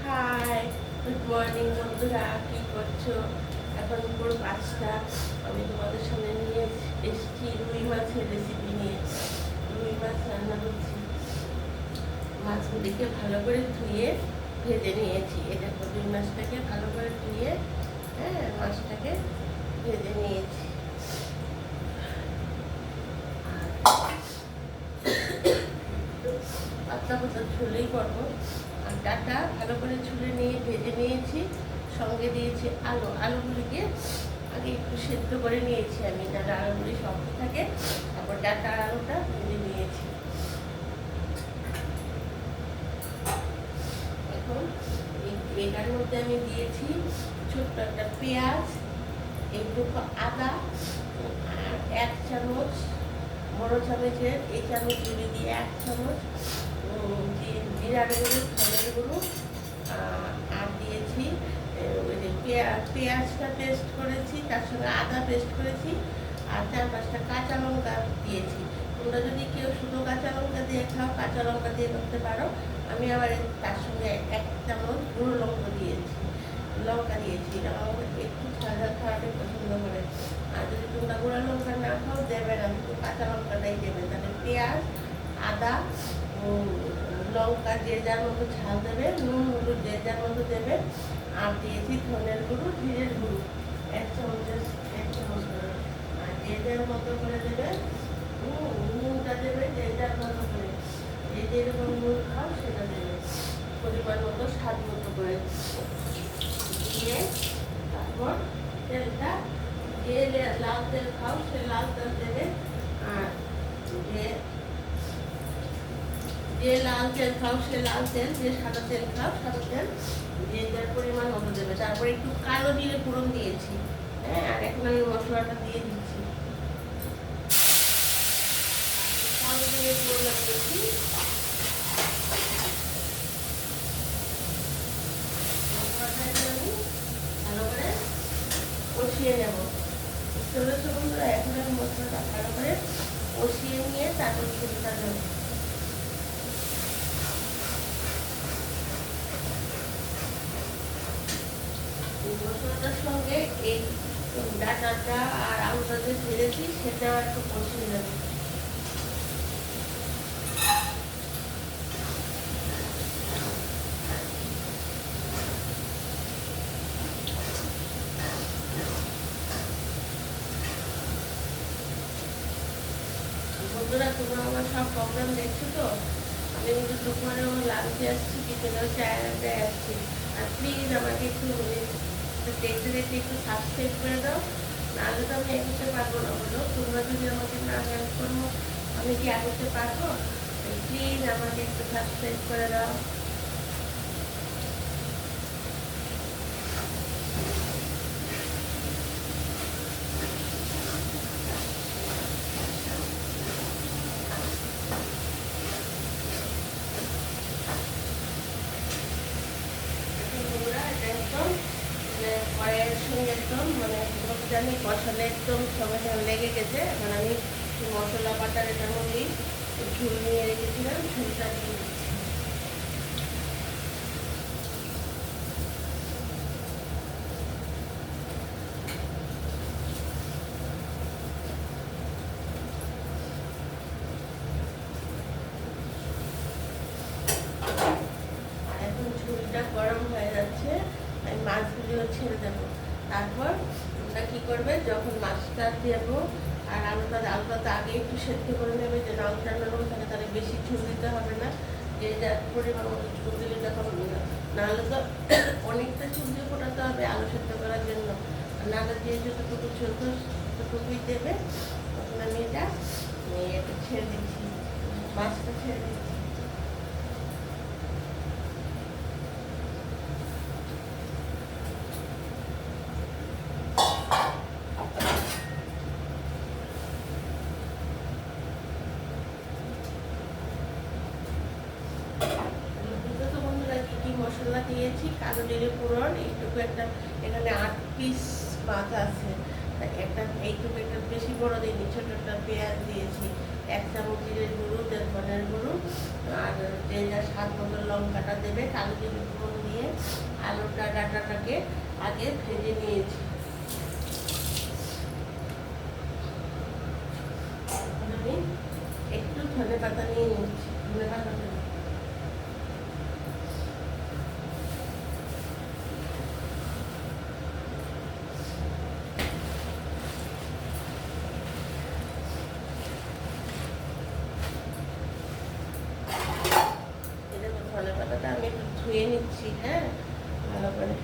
High, good morning বন্ধুরা, কি করছো? এখন পুরো 5টা। আমি তোমাদের সামনে নিয়ে এসেছি রুই মাছের রেসিপি নিয়ে। রুই মাছ রান্না করছি। মাছগুলিকে ভালো করে ধুয়ে ভেজে নিয়েছি। এটা রুই মাছটাকে ভালো করে ধুয়ে মাছটাকে ভেজে নিয়েছি। পাতলা পাতলা ঝোলেই করবো। আর ডাটা ভালো করে ছুলে নিয়ে ভেজে নিয়েছি। সঙ্গে দিয়েছি আলুগুলিকে আগে একটু সেদ্ধ করে নিয়েছি আমি, যাতে আলুগুলি শক্ত থাকে। তারপর ডাটা আর আলুটা ভেজে নিয়েছি। এখন এটার মধ্যে আমি দিয়েছি ছোট্ট একটা পেঁয়াজ, এইটুকু আদা, আর 1 চামচ বড় চামচের এই চামচ দিয়ে 1 চামচ জিরা গুঁড়ো, ধনের গুঁড়ো, আর দিয়েছি ওই যে পেঁয়াজটা পেস্ট করেছি, তার সঙ্গে আদা পেস্ট করেছি, আর 4-5টা কাঁচা লঙ্কা দিয়েছি। তোমরা যদি কেউ শুধু কাঁচা লঙ্কা দিয়ে খাও, কাঁচা লঙ্কা দিয়ে করতে পারো। আমি আবার তার সঙ্গে 1 চামচ গুঁড়ো লঙ্কা দিয়েছি। একটু ঝাল খাওয়াতে পছন্দ করে। আর যদি তোমরা গুঁড়ো লঙ্কা না খাও, দেবে না, শুধু কাঁচা লঙ্কাটাই দেবে। তাহলে পেঁয়াজ, আদা, লঙ্কা যে যার মতো ঝাল দেবে, নুন হলুদ যে যার মতো দেবে। আর দিয়েছি ধনের গুঁড়ো, জিরের গুঁড়ো 1 চামচ করে। আর যে যার মতো করে দেবে। নুনটা দেবে যে যার মতো করে, যে যেরকম নুন খাও সেটা দেবে, পরিমাণ মতো, স্বাদ মতো করে দিয়ে। তারপর তেলটা, যে লাল তেল খাও সে লাল তেল দেবে। আর যে লাল তেল খাও সে লাল তেল, যে সাদা তেল খাও সাদা তেল, যে যার পরিমাণ মতো দেবে। তারপরে একটু কালো জিরে ফোড়ন দিয়েছি। আর এখন আমি মশলাটা দিয়ে দিচ্ছি। কালো জিরে ফোড়ন দিয়েছি। মশলাটা আমি ভালো করে কষিয়ে নেব। বন্ধুরা, এখন আমি মশলাটা ভালো করে কষিয়ে নিয়ে তারপর ঝোলটা দেবো। মশলাটার সঙ্গে এই ডাটাটা আর আলুটা যে ভেজেছি সেটা একটু কষিয়ে নেব। বন্ধুরা, তোমরা আমার সব প্রোগ্রাম দেখছো তো? আমি কিন্তু দুপুরে আমার লাঞ্চে আসছি, বিকেলেও চায়ের আড্ডায় আসছি। আর প্লিজ আমাকে একটু দেখতে দেখতে একটু সাবস্ক্রাইব করে দাও, নাহলে তো আমি এগোতে পারবো না। বলো, তোমরা যদি আমাকে না হেল্প করো, আমি কি এগোতে পারবো? প্লিজ আমাকে একটু সাবস্ক্রাইব করে দাও। কড়াইয়ের সঙ্গে একদম জানি কষালে একদম সঙ্গে সঙ্গে লেগে গেছে। এখন আমি মশলা বাটার এটার মধ্যেই ঝুল নিয়ে রেখেছিলাম, ঝুলটা দিয়ে দিচ্ছি। আর এখন ঝুলটা গরম হয়ে যাচ্ছে, আমি মাছগুলিও ছেড়ে দেবো। তারপর তোমরা কী করবে, যখন মাছটা দেবো আর আলুটা তো আগে একটু সেদ্ধ করে নেবে, যে আলুটা নরম থাকে, তাহলে বেশি ঝুল দিতে হবে না। যে যার পরিমাণ মতো ঝুল দিলে তখন, নাহলে তো অনেকটা ঝুল দিয়ে ফোটাতে হবে আলু সেদ্ধ করার জন্য। নাহলে দিয়ে যতটুকু ঝুলতো ততটুকুই দেবে। তখন আমি এটা ছেড়ে দিচ্ছি, মাছটা ছেড়ে দিচ্ছি। মশলা দিয়েছি, কালো জিরে ফোড়ন, এইটুকু একটা, এখানে 8 পিস মাছ আছে, একটা এইটুকু একটা বেশি বড় দিইনি, ছোট একটা পেঁয়াজ দিয়েছি, 1 চামচ জিরের গুঁড়ো, ধনের গুঁড়ো, আর যে যা স্বাদ মতো লঙ্কাটা দেবে, কালো জিরে ফোড়ন দিয়ে আলুটা ডাঁটাটাকে আগে ভেজে নিয়েছি। এখন আমি একটু ধনে পাতা নিয়ে নিচ্ছি। ধনে পাতাটা ধনে পাতাটা আমি একটু ধুয়ে নিচ্ছি। হ্যাঁ, ভালো করে।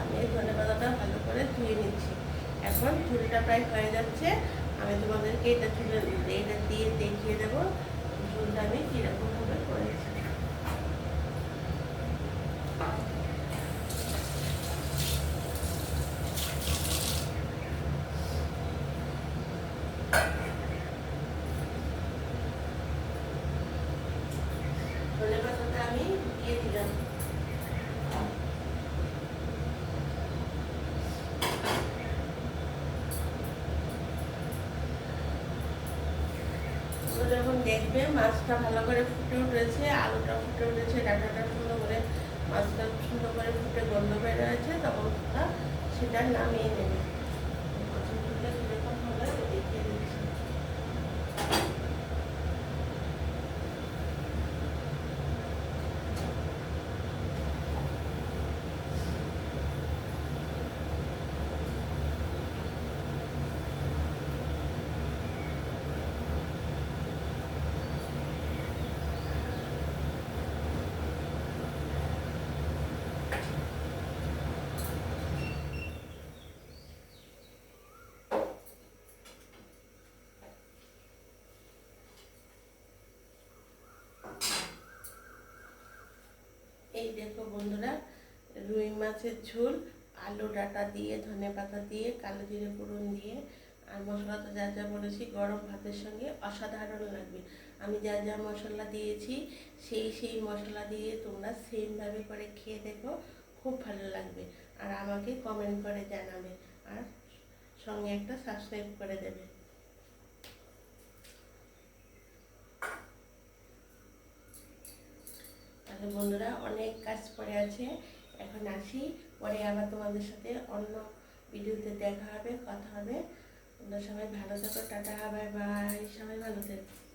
আমি ধনে পাতাটা ভালো করে ধুয়ে নিচ্ছি। এখন ঝুলটা প্রায় হয়ে যাচ্ছে। আমি তোমাদেরকে এটা দিয়ে দেখিয়ে দেবো ঝুলটা আমি কিরকম ভাবে করেছি। ধনে পাতাটা আমি দিয়ে দিলাম। যখন দেখবে মাছটা ভালো করে ফুটে উঠেছে, আলুটা ফুটে উঠেছে, ডাঁটাটা সুন্দর করে, মাছটা সুন্দর করে ফুটে গন্ধ বের হয়েছে, তখন সেটা নামিয়ে নেবে। যেরকম হবে দেখিয়ে দিচ্ছি। এই দেখো বন্ধুরা, রুই মাছের ঝোল, আলু ডাঁটা দিয়ে, ধনে পাতা দিয়ে, কালো জিরে ফোড়ন দিয়ে, আর মশলা তো যা যা বলেছি, গরম ভাতের সঙ্গে অসাধারণ লাগবে। আমি যা যা মশলা দিয়েছি সেই মশলা দিয়ে তোমরা সেমভাবে করে খেয়ে দেখো, খুব ভালো লাগবে। আর আমাকে কমেন্ট করে জানাবে, আর সঙ্গে একটা সাবস্ক্রাইব করে দেবে। তাহলে বন্ধুরা, অনেক কাজ পড়ে আছে, এখন আসি, পরে আবার তোমাদের সাথে অন্য ভিডিওতে দেখা হবে, কথা হবে। তোমরা সবাই ভালো থাকো, টাটা, বাই বাই, সবাই ভালো থেকো।